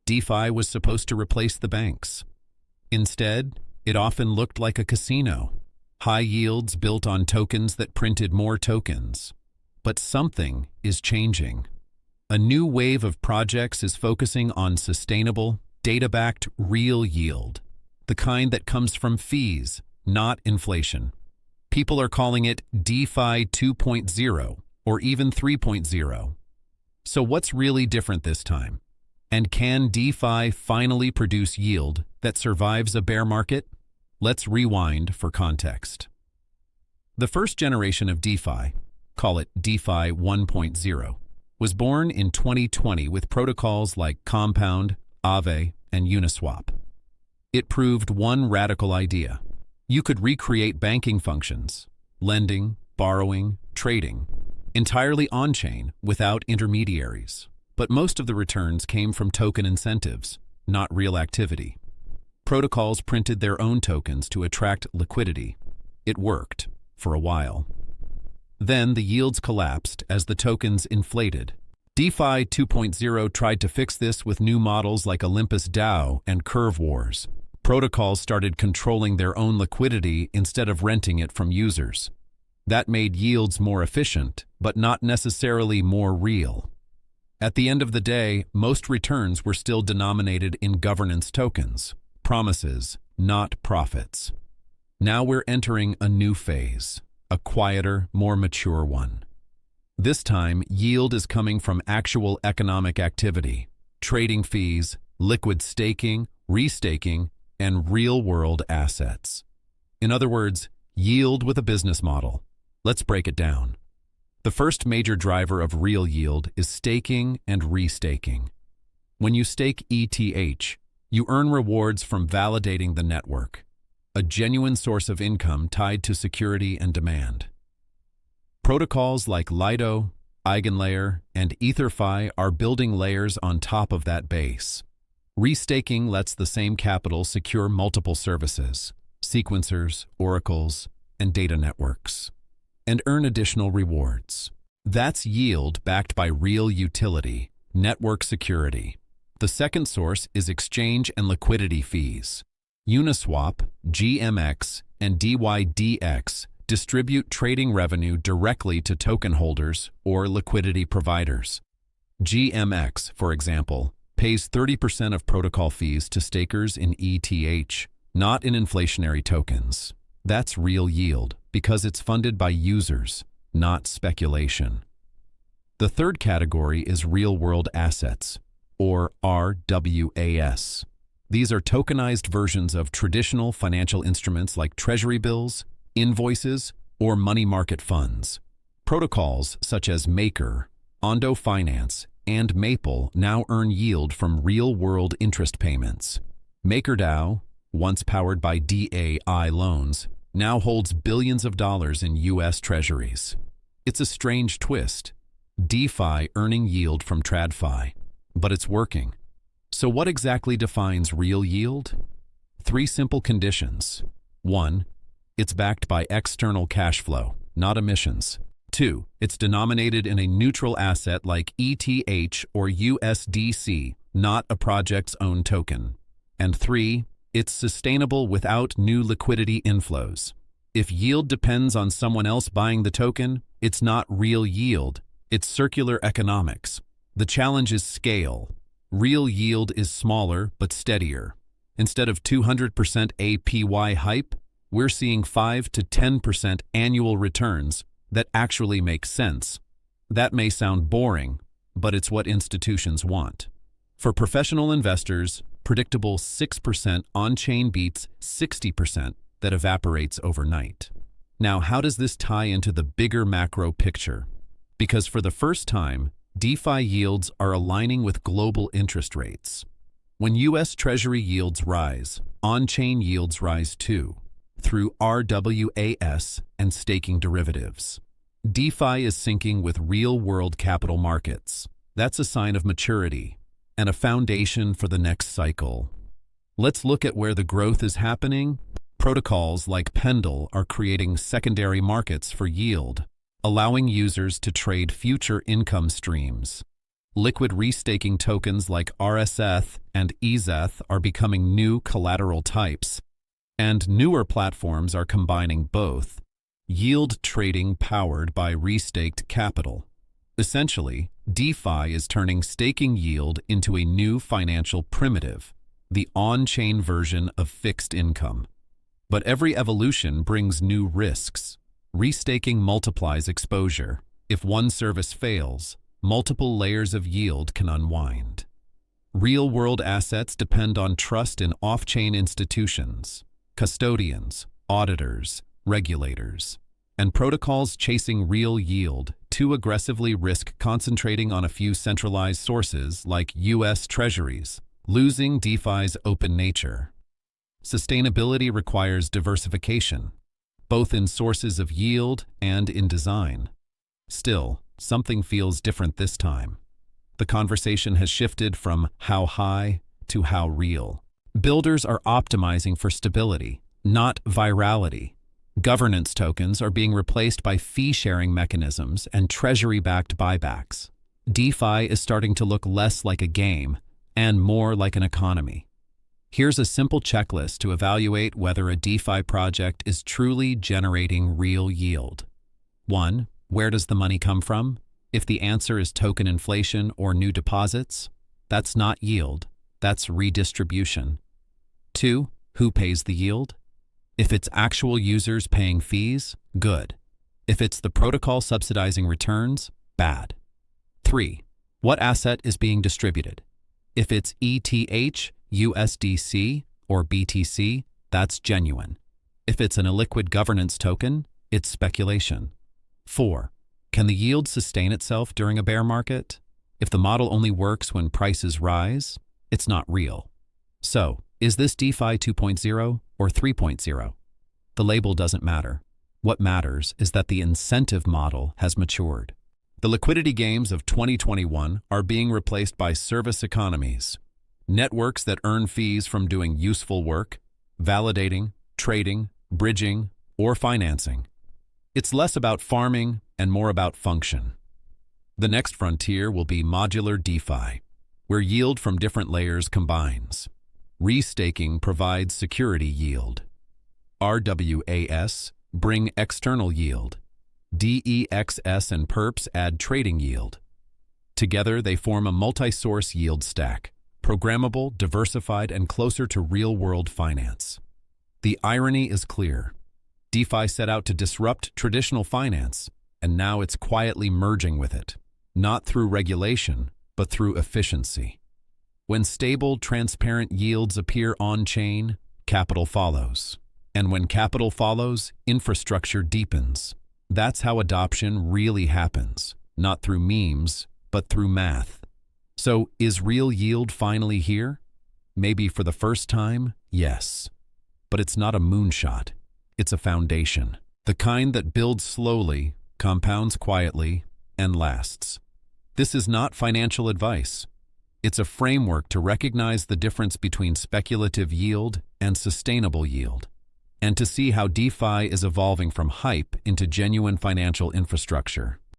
DeFi was supposed to replace the banks. Instead, it often looked like a casino. High yields built on tokens that printed more tokens. But something is changing. A new wave of projects is focusing on sustainable, data-backed real yield, the kind that comes from fees, not inflation. People are calling it DeFi 2.0 or even 3.0. So what's really different this time? And can DeFi finally produce yield that survives a bear market? Let's rewind for context. The first generation of DeFi, call it DeFi 1.0, was born in 2020 with protocols like Compound, Aave, and Uniswap. It proved one radical idea. You could recreate banking functions, lending, borrowing, trading, entirely on-chain without intermediaries. But most of the returns came from token incentives, not real activity. Protocols printed their own tokens to attract liquidity. It worked, for a while. Then the yields collapsed as the tokens inflated. DeFi 2.0 tried to fix this with new models like Olympus DAO and Curve Wars. Protocols started controlling their own liquidity instead of renting it from users. That made yields more efficient, but not necessarily more real. At the end of the day, most returns were still denominated in governance tokens, promises, not profits. Now we're entering a new phase, a quieter, more mature one. This time, yield is coming from actual economic activity, trading fees, liquid staking, restaking, and real-world assets. In other words, yield with a business model. Let's break it down. The first major driver of real yield is staking and restaking. When you stake ETH, you earn rewards from validating the network, a genuine source of income tied to security and demand. Protocols like Lido, Eigenlayer, and EtherFi are building layers on top of that base. Restaking lets the same capital secure multiple services, sequencers, oracles, and data networks, and earn additional rewards. That's yield backed by real utility, network security. The second source is exchange and liquidity fees. Uniswap, GMX, and DYDX distribute trading revenue directly to token holders or liquidity providers. GMX, for example, pays 30% of protocol fees to stakers in ETH, not in inflationary tokens. That's real yield because it's funded by users, not speculation. The third category is real-world assets, or RWAs. These are tokenized versions of traditional financial instruments like treasury bills, invoices, or money market funds. Protocols such as Maker, Ondo Finance, and Maple now earn yield from real-world interest payments. MakerDAO, once powered by DAI loans, now holds billions of dollars in U.S. treasuries. It's a strange twist. DeFi earning yield from TradFi, but it's working. So what exactly defines real yield? 3 simple conditions. 1, it's backed by external cash flow, not emissions. 2, it's denominated in a neutral asset like ETH or USDC, not a project's own token. And 3, it's sustainable without new liquidity inflows. If yield depends on someone else buying the token, it's not real yield, it's circular economics. The challenge is scale. Real yield is smaller but steadier. Instead of 200% APY hype, we're seeing 5 to 10% annual returns that actually make sense. That may sound boring, but it's what institutions want. For professional investors, predictable 6% on-chain beats 60% that evaporates overnight. Now, how does this tie into the bigger macro picture? Because for the first time, DeFi yields are aligning with global interest rates. When U.S. Treasury yields rise, on-chain yields rise too, through RWAs and staking derivatives. DeFi is syncing with real-world capital markets. That's a sign of maturity and a foundation for the next cycle. Let's look at where the growth is happening. Protocols like Pendle are creating secondary markets for yield, allowing users to trade future income streams. Liquid restaking tokens like RSETH and ETH are becoming new collateral types, and newer platforms are combining both. Yield trading powered by restaked capital. Essentially, DeFi is turning staking yield into a new financial primitive, the on-chain version of fixed income. But every evolution brings new risks. Restaking multiplies exposure. If one service fails, multiple layers of yield can unwind. Real-world assets depend on trust in off-chain institutions, custodians, auditors, regulators, and protocols chasing real yield too aggressively risk concentrating on a few centralized sources like US Treasuries, losing DeFi's open nature. Sustainability requires diversification, both in sources of yield and in design. Still, something feels different this time. The conversation has shifted from how high to how real. Builders are optimizing for stability, not virality. Governance tokens are being replaced by fee-sharing mechanisms and treasury-backed buybacks. DeFi is starting to look less like a game and more like an economy. Here's a simple checklist to evaluate whether a DeFi project is truly generating real yield. 1. Where does the money come from? If the answer is token inflation or new deposits, that's not yield, that's redistribution. 2. Who pays the yield? If it's actual users paying fees, good. If it's the protocol subsidizing returns, bad. 3. What asset is being distributed? If it's ETH, USDC, or BTC, that's genuine. If it's an illiquid governance token, it's speculation. 4. Can the yield sustain itself during a bear market? If the model only works when prices rise, it's not real. So, is this DeFi 2.0 or 3.0? The label doesn't matter. What matters is that the incentive model has matured. The liquidity games of 2021 are being replaced by service economies. Networks that earn fees from doing useful work, validating, trading, bridging, or financing. It's less about farming and more about function. The next frontier will be modular DeFi, where yield from different layers combines. Restaking provides security yield. RWAs bring external yield. DEXs and perps add trading yield. Together, they form a multi-source yield stack, programmable, diversified, and closer to real-world finance. The irony is clear. DeFi set out to disrupt traditional finance, and now it's quietly merging with it, not through regulation, but through efficiency. When stable, transparent yields appear on-chain, capital follows. And when capital follows, infrastructure deepens. That's how adoption really happens, not through memes, but through math. So, is real yield finally here? Maybe for the first time, yes. But it's not a moonshot. It's a foundation. The kind that builds slowly, compounds quietly, and lasts. This is not financial advice. It's a framework to recognize the difference between speculative yield and sustainable yield, and to see how DeFi is evolving from hype into genuine financial infrastructure.